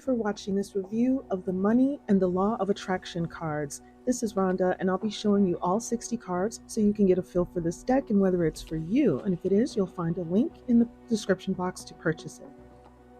you for watching this review of the Money and the Law of Attraction cards. This is Rhonda, and I'll be showing you all 60 cards so you can get a feel for this deck and whether it's for you. And if it is, you'll find a link in the description box to purchase it.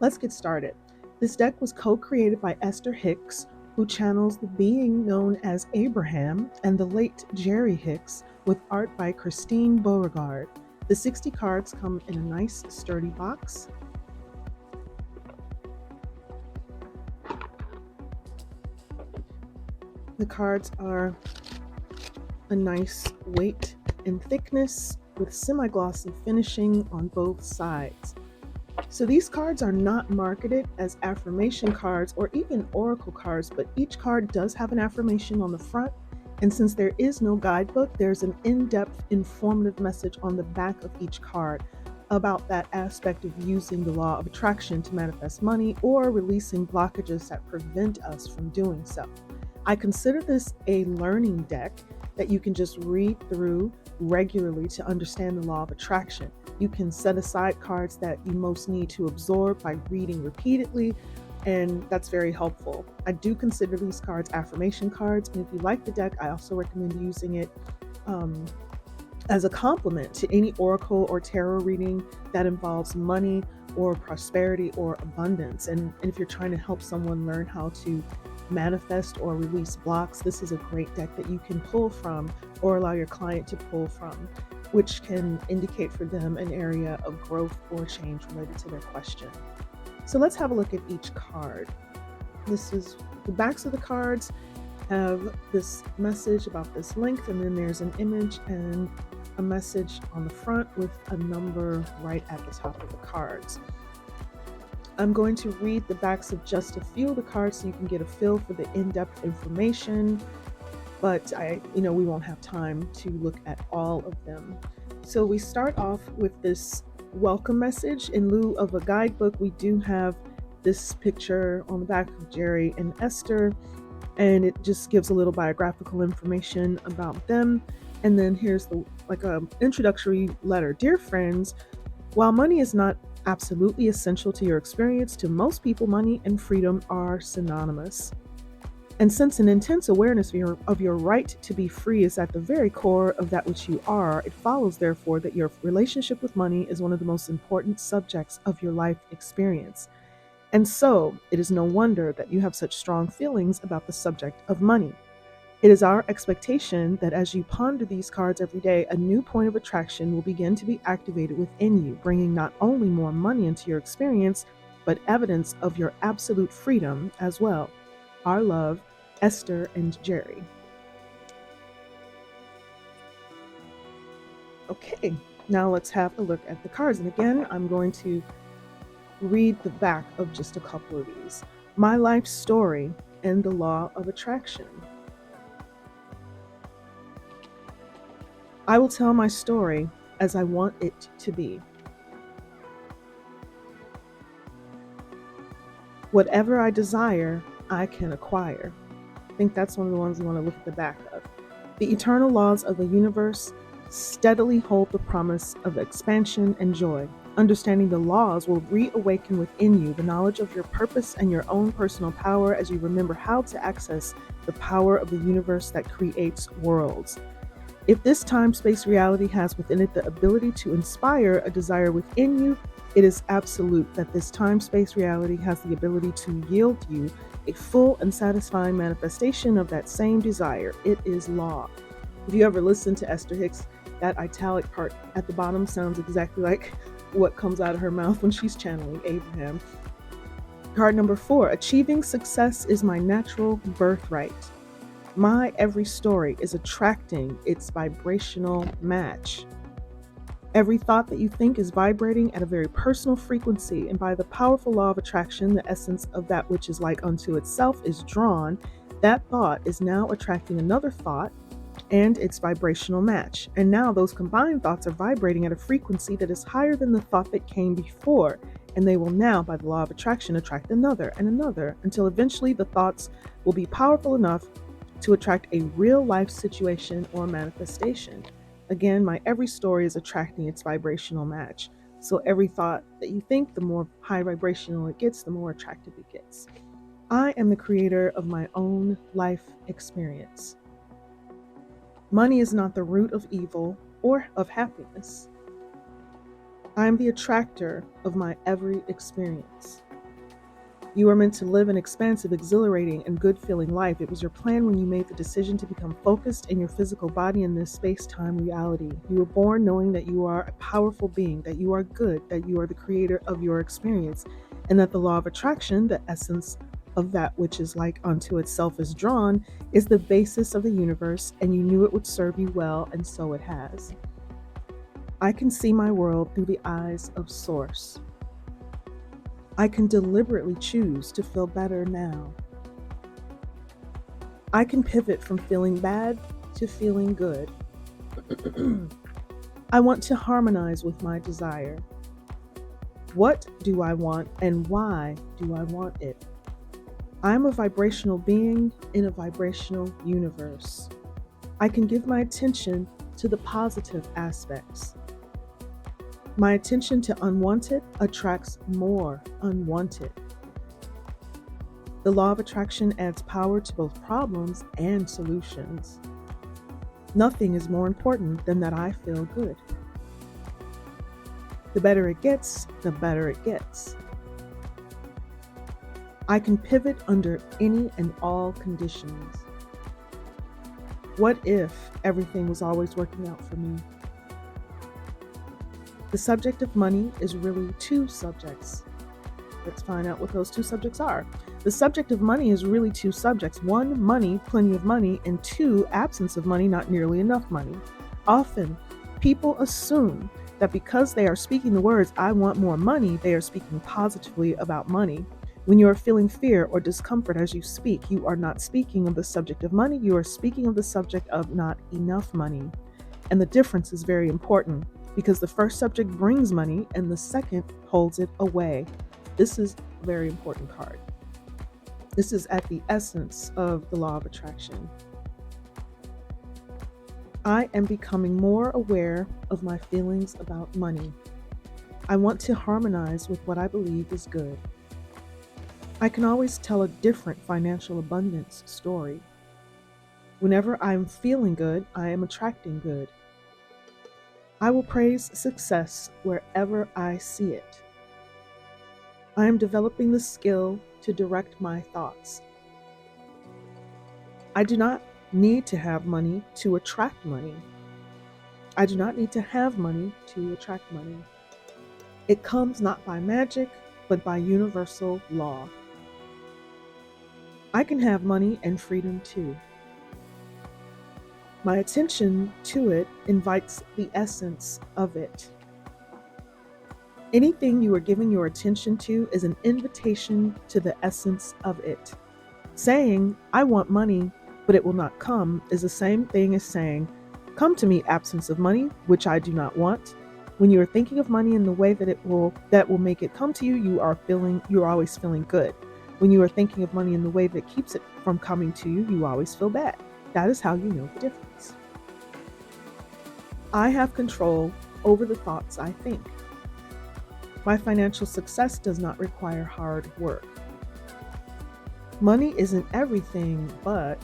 Let's get started. This deck was co-created by Esther Hicks, who channels the being known as Abraham, and the late Jerry Hicks, with art by Christine Beauregard. The 60 cards come in a nice, sturdy box. The cards are a nice weight and thickness with semi-glossy finishing on both sides. So these cards are not marketed as affirmation cards or even oracle cards, but each card does have an affirmation on the front. And since there is no guidebook, there's an in-depth, informative message on the back of each card about that aspect of using the law of attraction to manifest money or releasing blockages that prevent us from doing so. I consider this a learning deck that you can just read through regularly to understand the law of attraction. You can set aside cards that you most need to absorb by reading repeatedly, and that's very helpful. I do consider these cards affirmation cards, and if you like the deck, I also recommend using it as a complement to any oracle or tarot reading that involves money or prosperity or abundance. And if you're trying to help someone learn how to manifest or release blocks, this is a great deck that you can pull from or allow your client to pull from, which can indicate for them an area of growth or change related to their question. So let's have a look at each card. This is the backs of the cards have this message about this length, and then there's an image and a message on the front with a number right at the top of the cards. I'm going to read the backs of just a few of the cards so you can get a feel for the in-depth information, but we won't have time to look at all of them. So we start off with this welcome message. In lieu of a guidebook, we do have this picture on the back of Jerry and Esther, and it just gives a little biographical information about them. And then here's an introductory letter. Dear friends, while money is not absolutely essential to your experience, to most people, money and freedom are synonymous. And since an intense awareness of your right to be free is at the very core of that which you are, it follows, therefore, that your relationship with money is one of the most important subjects of your life experience. And so, it is no wonder that you have such strong feelings about the subject of money. It is our expectation that as you ponder these cards every day, a new point of attraction will begin to be activated within you, bringing not only more money into your experience, but evidence of your absolute freedom as well. Our love, Esther and Jerry. Okay, now let's have a look at the cards. And again, I'm going to read the back of just a couple of these. My life story and the law of attraction. I will tell my story as I want it to be. Whatever I desire, I can acquire. I think that's one of the ones we want to look at the back of. The eternal laws of the universe steadily hold the promise of expansion and joy. Understanding the laws will reawaken within you the knowledge of your purpose and your own personal power as you remember how to access the power of the universe that creates worlds. If this time-space reality has within it the ability to inspire a desire within you, it is absolute that this time-space reality has the ability to yield you a full and satisfying manifestation of that same desire. It is law. If you ever listen to Esther Hicks, that italic part at the bottom sounds exactly like what comes out of her mouth when she's channeling Abraham. Card number 4, achieving success is my natural birthright. My every story is attracting its vibrational match. Every thought that you think is vibrating at a very personal frequency, and by the powerful law of attraction, the essence of that which is like unto itself is drawn. That thought is now attracting another thought and its vibrational match. And now those combined thoughts are vibrating at a frequency that is higher than the thought that came before. And they will now, by the law of attraction, attract another and another, until eventually the thoughts will be powerful enough to attract a real life situation or manifestation. Again, my every story is attracting its vibrational match. So every thought that you think, the more high vibrational it gets, the more attractive it gets. I am the creator of my own life experience. Money is not the root of evil or of happiness. I am the attractor of my every experience. You are meant to live an expansive, exhilarating, and good-feeling life. It was your plan when you made the decision to become focused in your physical body in this space-time reality. You were born knowing that you are a powerful being, that you are good, that you are the creator of your experience, and that the law of attraction, the essence of that which is like unto itself is drawn, is the basis of the universe, and you knew it would serve you well, and so it has. I can see my world through the eyes of Source. I can deliberately choose to feel better now. I can pivot from feeling bad to feeling good. I want to harmonize with my desire. What do I want and why do I want it? I'm a vibrational being in a vibrational universe. I can give my attention to the positive aspects. My attention to unwanted attracts more unwanted. The law of attraction adds power to both problems and solutions. Nothing is more important than that I feel good. The better it gets, the better it gets. I can pivot under any and all conditions. What if everything was always working out for me? The subject of money is really two subjects. Let's find out what those two subjects are. The subject of money is really two subjects. One, money, plenty of money, and two, absence of money, not nearly enough money. Often, people assume that because they are speaking the words, I want more money, they are speaking positively about money. When you are feeling fear or discomfort as you speak, you are not speaking of the subject of money, you are speaking of the subject of not enough money. And the difference is very important because the first subject brings money and the second holds it away. This is a very important card. This is at the essence of the law of attraction. I am becoming more aware of my feelings about money. I want to harmonize with what I believe is good. I can always tell a different financial abundance story. Whenever I'm feeling good, I am attracting good. I will praise success wherever I see it. I am developing the skill to direct my thoughts. I do not need to have money to attract money. I do not need to have money to attract money. It comes not by magic, but by universal law. I can have money and freedom too. My attention to it invites the essence of it. Anything you are giving your attention to is an invitation to the essence of it. Saying, I want money, but it will not come, is the same thing as saying, come to me, absence of money, which I do not want. When you are thinking of money in the way that will make it come to you, you are always feeling good. When you are thinking of money in the way that keeps it from coming to you, you always feel bad. That is how you know the difference. I have control over the thoughts I think. My financial success does not require hard work. Money isn't everything, but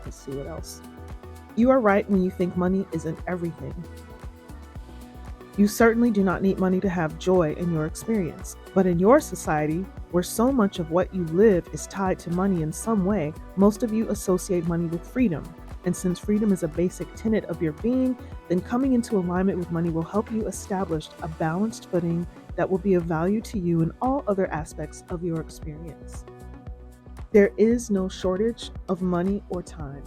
let's see what else. You are right when you think money isn't everything. You certainly do not need money to have joy in your experience, but in your society, where so much of what you live is tied to money in some way, most of you associate money with freedom. And since freedom is a basic tenet of your being, then coming into alignment with money will help you establish a balanced footing that will be of value to you in all other aspects of your experience. There is no shortage of money or time.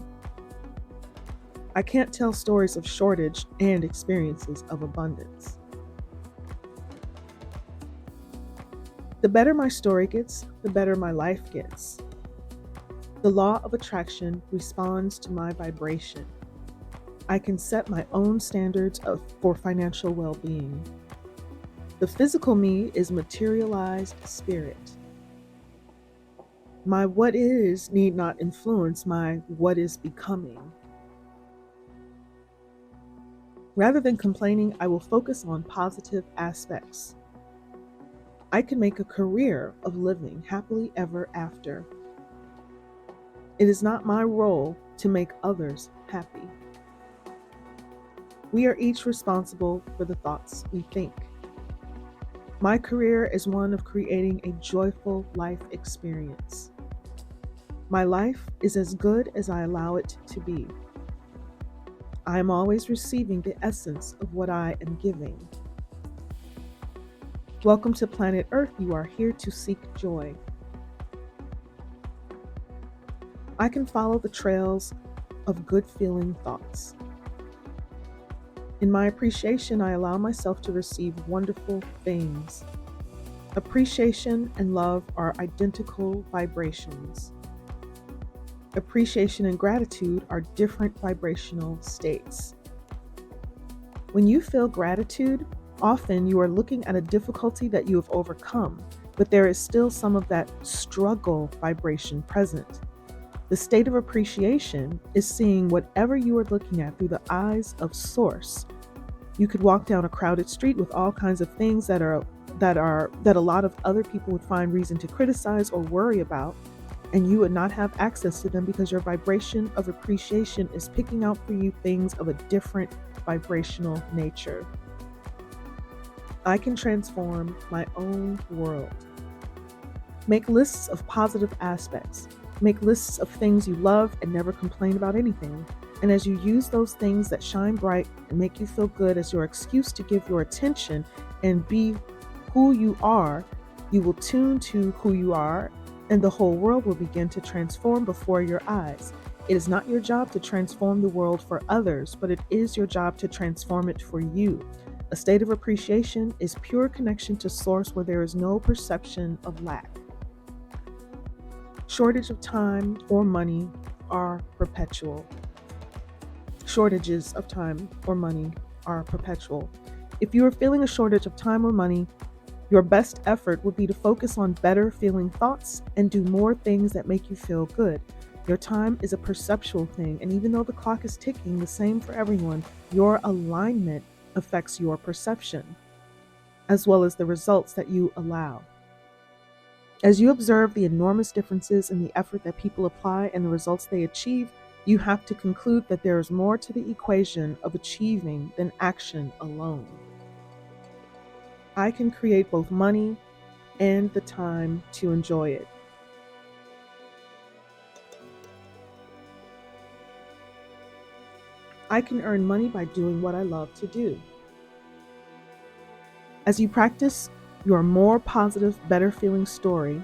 I can't tell stories of shortage and experiences of abundance. The better my story gets, the better my life gets. The law of attraction responds to my vibration. I can set my own standards for financial well-being. The physical me is materialized spirit. My what is need not influence my what is becoming. Rather than complaining, I will focus on positive aspects. I can make a career of living happily ever after. It is not my role to make others happy. We are each responsible for the thoughts we think. My career is one of creating a joyful life experience. My life is as good as I allow it to be. I am always receiving the essence of what I am giving. Welcome to planet Earth. You are here to seek joy. I can follow the trails of good feeling thoughts. In my appreciation, I allow myself to receive wonderful things. Appreciation and love are identical vibrations. Appreciation and gratitude are different vibrational states. When you feel gratitude, often you are looking at a difficulty that you have overcome, but there is still some of that struggle vibration present. The state of appreciation is seeing whatever you are looking at through the eyes of Source. You could walk down a crowded street with all kinds of things that a lot of other people would find reason to criticize or worry about, and you would not have access to them because your vibration of appreciation is picking out for you things of a different vibrational nature. I can transform my own world. Make lists of positive aspects. Make lists of things you love and never complain about anything. And as you use those things that shine bright and make you feel good as your excuse to give your attention and be who you are, you will tune to who you are, and the whole world will begin to transform before your eyes. It is not your job to transform the world for others, but it is your job to transform it for you. A state of appreciation is pure connection to Source where there is no perception of lack. Shortage of time or money are perpetual. Shortages of time or money are perpetual. If you are feeling a shortage of time or money, your best effort would be to focus on better feeling thoughts and do more things that make you feel good. Your time is a perceptual thing, and even though the clock is ticking the same for everyone, your alignment affects your perception, as well as the results that you allow. As you observe the enormous differences in the effort that people apply and the results they achieve, you have to conclude that there is more to the equation of achieving than action alone. I can create both money and the time to enjoy it. I can earn money by doing what I love to do. As you practice your more positive, better feeling story,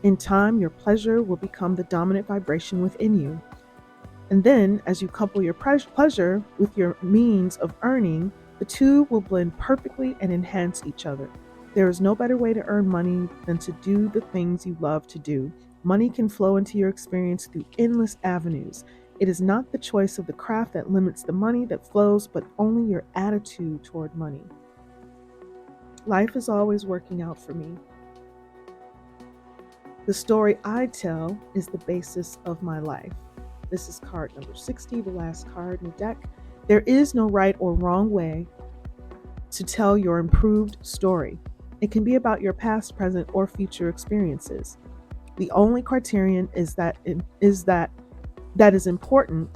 in time your pleasure will become the dominant vibration within you. And then, as you couple your pleasure with your means of earning, the two will blend perfectly and enhance each other. There is no better way to earn money than to do the things you love to do. Money can flow into your experience through endless avenues. It is not the choice of the craft that limits the money that flows, but only your attitude toward money. Life is always working out for me. The story I tell is the basis of my life. This is card number 60, the last card in the deck. There is no right or wrong way to tell your improved story. It can be about your past, present, or future experiences. The only criterion that is important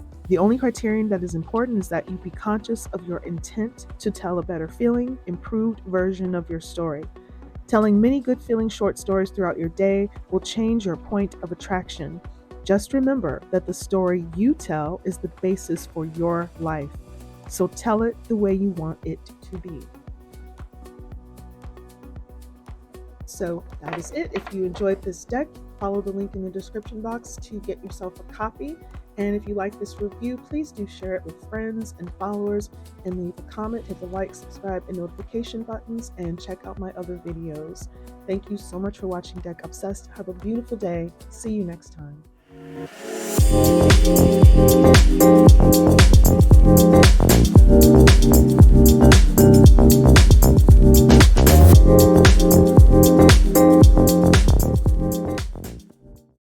is that you be conscious of your intent to tell a better feeling, improved version of your story. Telling many good feeling short stories throughout your day will change your point of attraction. Just remember that the story you tell is the basis for your life. So tell it the way you want it to be. So that is it. If you enjoyed this deck, follow the link in the description box to get yourself a copy. And if you like this review, please do share it with friends and followers and leave a comment, hit the like, subscribe, and notification buttons, and check out my other videos. Thank you so much for watching Deck Obsessed. Have a beautiful day. See you next time.